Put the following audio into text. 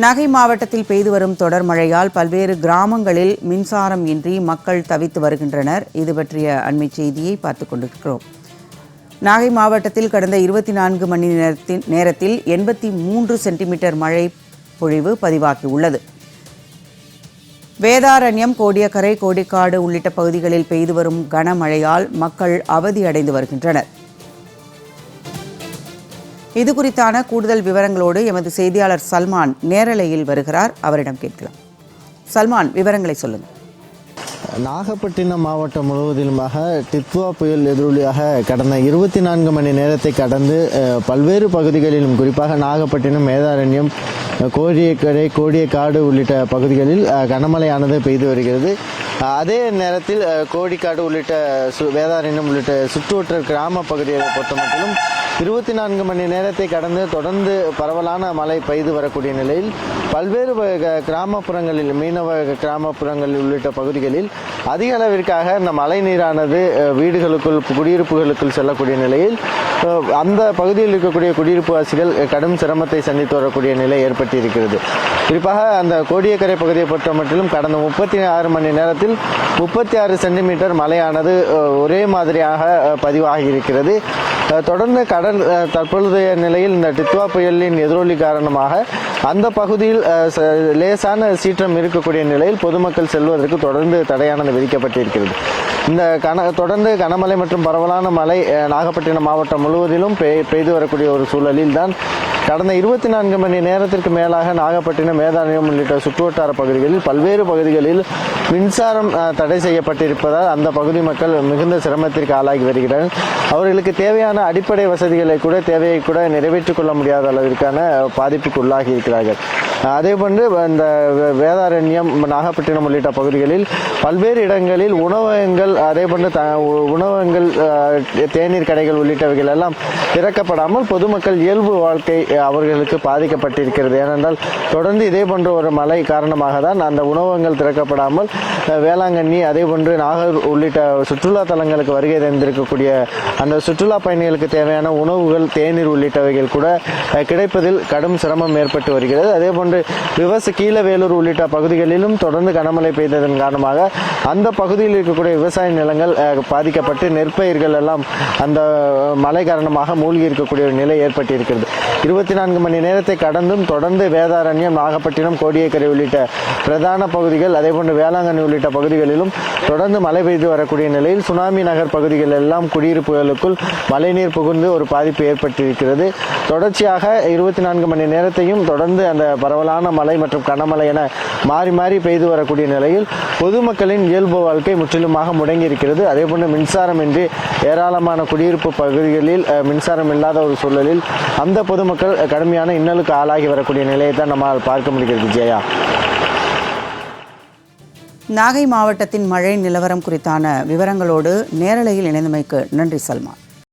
நாகை மாவட்டத்தில் பெய்து வரும் தொடர் மழையால் பல்வேறு கிராமங்களில் மின்சாரம் இன்றி மக்கள் தவித்து வருகின்றனர். இது பற்றிய அண்மை செய்தியை பார்த்துக் கொண்டிருக்கிறோம். நாகை மாவட்டத்தில் கடந்த 24 மணி நேரத்தில் 83 சென்டிமீட்டர் மழை பொழிவு பதிவாகியுள்ளது. வேதாரண்யம், கோடியக்கரை, கோடிக்காடு உள்ளிட்ட பகுதிகளில் பெய்து வரும் கனமழையால் மக்கள் அவதியடைந்து வருகின்றனர். இது குறித்தான கூடுதல் விவரங்களோடு எமது செய்தியாளர் சல்மான் நேரலையில் வருகிறார். அவரிடம் கேட்கலாம். சல்மான், விவரங்களை சொல்லுங்கள். நாகப்பட்டினம் மாவட்டம் முழுவதிலுமாக டித்வா புயல் எதிரொலியாக கடந்த 24 மணி நேரத்தை கடந்து பல்வேறு பகுதிகளிலும், குறிப்பாக நாகப்பட்டினம், வேதாரண்யம், கோடியக்கரை, கோடியக்காடு உள்ளிட்ட பகுதிகளில் கனமழையானது பெய்து வருகிறது. அதே நேரத்தில் கோடிக்காடு உள்ளிட்ட வேதாரண்யம் உள்ளிட்ட சுற்றுவட்டார கிராம பகுதியை பொறுத்தமட்டிலும் 24 மணி நேரத்தை கடந்து தொடர்ந்து பரவலான மழை பெய்து வரக்கூடிய நிலையில் பல்வேறு கிராமப்புறங்களில், மீனவ கிராமப்புறங்களில் உள்ளிட்ட பகுதிகளில் அதிக அளவிற்காக இந்த மழை நீரானது வீடுகளுக்குள், குடியிருப்புகளுக்குள் செல்லக்கூடிய நிலையில் அந்த பகுதியில் இருக்கக்கூடிய குடியிருப்புவாசிகள் கடும் சிரமத்தை சந்தித்து வரக்கூடிய நிலை ஏற்பட்டிருக்கிறது. குறிப்பாக அந்த கோடியக்கரை பகுதியை பொறுத்த மட்டிலும் கடந்த 36 மணி நேரத்தில் 36 சென்டிமீட்டர் மழையானது ஒரே மாதிரியாக பதிவாகி இருக்கிறது. தொடர்ந்து கடல் தற்பொழுதைய நிலையில் இந்த டித்வா புயலின் எதிரொலி காரணமாக அந்த பகுதியில் லேசான சீற்றம் இருக்கக்கூடிய நிலையில் பொதுமக்கள் செல்வதற்கு தொடர்ந்து தடையானது விதிக்கப்பட்டிருக்கிறது. இந்த தொடர்ந்து கனமழை மற்றும் பரவலான மழை நாகப்பட்டினம் மாவட்டம் முழுவதிலும் பெய்து வரக்கூடிய ஒரு சூழலில் தான் கடந்த 24 மணி நேரத்திற்கு மேலாக நாகப்பட்டினம், வேதாரண்யம் உள்ளிட்ட சுற்றுவட்டார பகுதிகளில் பல்வேறு பகுதிகளில் மின்சாரம் தடை செய்யப்பட்டிருப்பதால் அந்த பகுதி மக்கள் மிகுந்த சிரமத்திற்கு ஆளாகி வருகிறார்கள். அவர்களுக்கு தேவையான அடிப்படை வசதிகளை கூட, தேவையை கூட நிறைவேற்றிக் கொள்ள முடியாத அளவிற்கான பாதிப்புக்கு உள்ளாகி இருக்கிறார்கள். அதேபோன்று இந்த வேதாரண்யம், நாகப்பட்டினம் உள்ளிட்ட பகுதிகளில் பல்வேறு இடங்களில் உணவகங்கள், அதேபோன்று உணவகங்கள், தேநீர் கடைகள் உள்ளிட்டவைகள் எல்லாம் திறக்கப்படாமல் பொதுமக்கள் இயல்பு வாழ்க்கை அவர்களுக்கு பாதிக்கப்பட்டிருக்கிறது. ஏனென்றால் தொடர்ந்து இதே போன்ற ஒரு மழை காரணமாக தான் அந்த உணவகங்கள் திறக்கப்படாமல் வேளாங்கண்ணி, அதேபோன்று நாகர் உள்ளிட்ட சுற்றுலா தலங்களுக்கு வருகை தந்திருக்கக்கூடிய அந்த சுற்றுலா பயணிகளுக்கு தேவையான உணவுகள், தேநீர் உள்ளிட்டவைகள் கூட கிடைப்பதில் கடும் சிரமம் ஏற்பட்டு வருகிறது. அதேபோன்று கீழவேலூர் உள்ளிட்ட பகுதிகளிலும் தொடர்ந்து கனமழை பெய்ததன் காரணமாக அந்த பகுதியில் இருக்கக்கூடிய விவசாய நிலங்கள் பாதிக்கப்பட்டு நெற்பயிர்கள் எல்லாம் அந்த மழை காரணமாக மூழ்கி இருக்கக்கூடிய ஒரு நிலை ஏற்பட்டிருக்கிறது. 24 மணி நேரத்தை கடந்தும் தொடர்ந்து வேதாரண்யம், நாகப்பட்டினம், கோடியக்கரை உள்ளிட்ட பிரதான பகுதிகள், அதேபோன்று வேளாங்கண்ணி உள்ளிட்ட பகுதிகளிலும் தொடர்ந்து மழை பெய்து வரக்கூடிய நிலையில் சுனாமி நகர் பகுதிகள் எல்லாம் குடியிருப்புகளுக்குள் மழைநீர் புகுந்து ஒரு பாதிப்பு ஏற்பட்டிருக்கிறது. தொடர்ச்சியாக 24 மணி நேரத்தையும் தொடர்ந்து அந்த பரவலான மழை மற்றும் கனமழை என மாறி மாறி பெய்து வரக்கூடிய நிலையில் பொதுமக்களின் இயல்பு வாழ்க்கை முற்றிலுமாக முடங்கி இருக்கிறது. அதேபோன்று மின்சாரமின்றி ஏராளமான குடியிருப்பு பகுதிகளில் மின்சாரம் இல்லாத ஒரு சூழலில் அந்த பொதுமக்கள் கடுமையான இன்னலுக்கு ஆளாகி வரக்கூடிய நிலையை தான் நம்மால் பார்க்க முடிகிறது. ஜெயா, நாகை மாவட்டத்தின் மழை நிலவரம் குறித்தான விவரங்களோடு நேரலையில் இணைந்தமைக்கு நன்றி சல்மான்.